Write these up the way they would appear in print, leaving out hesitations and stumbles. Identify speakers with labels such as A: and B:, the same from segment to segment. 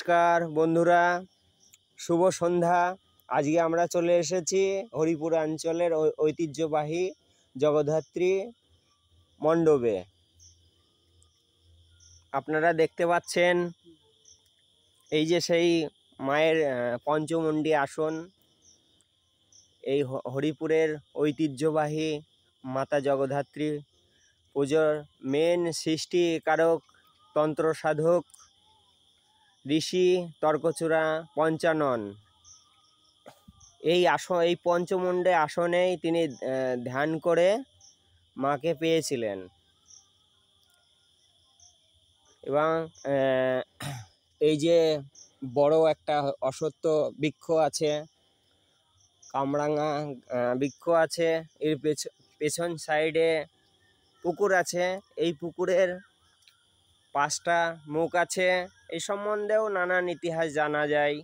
A: নমস্কার বন্ধুরা, শুভ সন্ধ্যা। আজকে আমরা চলে এসেছি হরিপুর অঞ্চলের ঐতিহ্যবাহী জগদ্ধাত্রী মণ্ডপে। আপনারা দেখতে পাচ্ছেন এই যে সেই মায়ের পঞ্চমুণ্ডী আসন। এই হরিপুরের ঐতিহ্যবাহী মাতা জগদ্ধাত্রী পুজোর মেন সৃষ্টিকারক তন্ত্র সাধক ঋষি তর্কচূড়া পঞ্চানন এই পঞ্চমুণ্ডে আসনেই তিনি ধ্যান করে মাকে পেয়েছিলেন। এবং এই যে বড় একটা অশ্বত্থ বৃক্ষ আছে, কামরাঙা বৃক্ষ আছে, এর পেছন সাইডে পুকুর আছে। এই পুকুরের 5টা মুখ আছে। এই সম্বন্ধেও নানান ইতিহাস জানা যায়।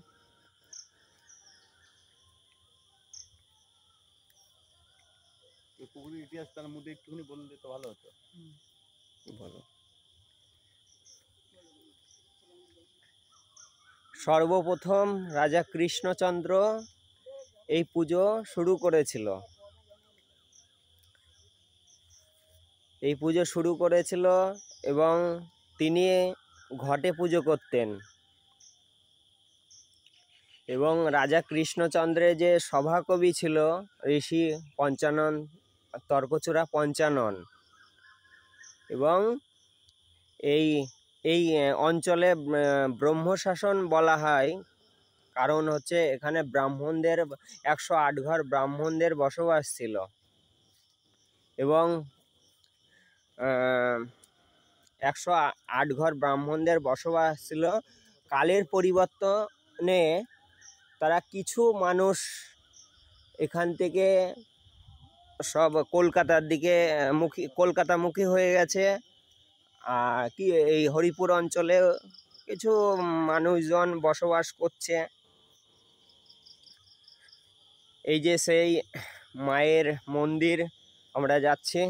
B: পুকুরের ইতিহাস তার মধ্যে একটুখানি বললে তো ভালো হতো।
A: বলো। সর্বপ্রথম রাজা কৃষ্ণচন্দ্র এই পুজো শুরু করেছিল। এবং তিনি ঘটে পুজো করতেন। এবং রাজা কৃষ্ণচন্দ্রের যে সভাকবি ছিল ঋষি পঞ্চানন, তর্কচূড়া পঞ্চানন। এবং এই অঞ্চলে ব্রহ্মশাসন বলা হয়, কারণ হচ্ছে এখানে ব্রাহ্মণদের 108 ঘর ব্রাহ্মণদের বসবাস ছিল। এবং 108 ঘর ব্রাহ্মণদের বসবাস ছিল। কালের পরিবর্তনে তারা কিছু মানুষ এখান থেকে সব কলকাতামুখী হয়ে গেছে। কি এই হরিপুর অঞ্চলে কিছু মানুষজন বসবাস করছে। এই যে সেই মায়ের মন্দির আমরা যাচ্ছি।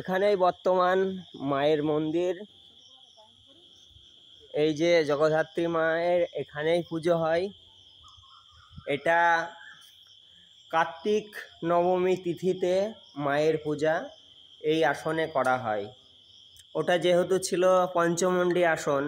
A: এখানেই বর্তমান মায়ের মন্দির। এই যে জগদ্ধাত্রী মায়ের এখানেই পুজো হয়। এটা কার্তিক নবমী তিথিতে মায়ের পূজা এই আসনে করা হয়। ওটা যেহেতু ছিল পঞ্চমুণ্ডী আসন,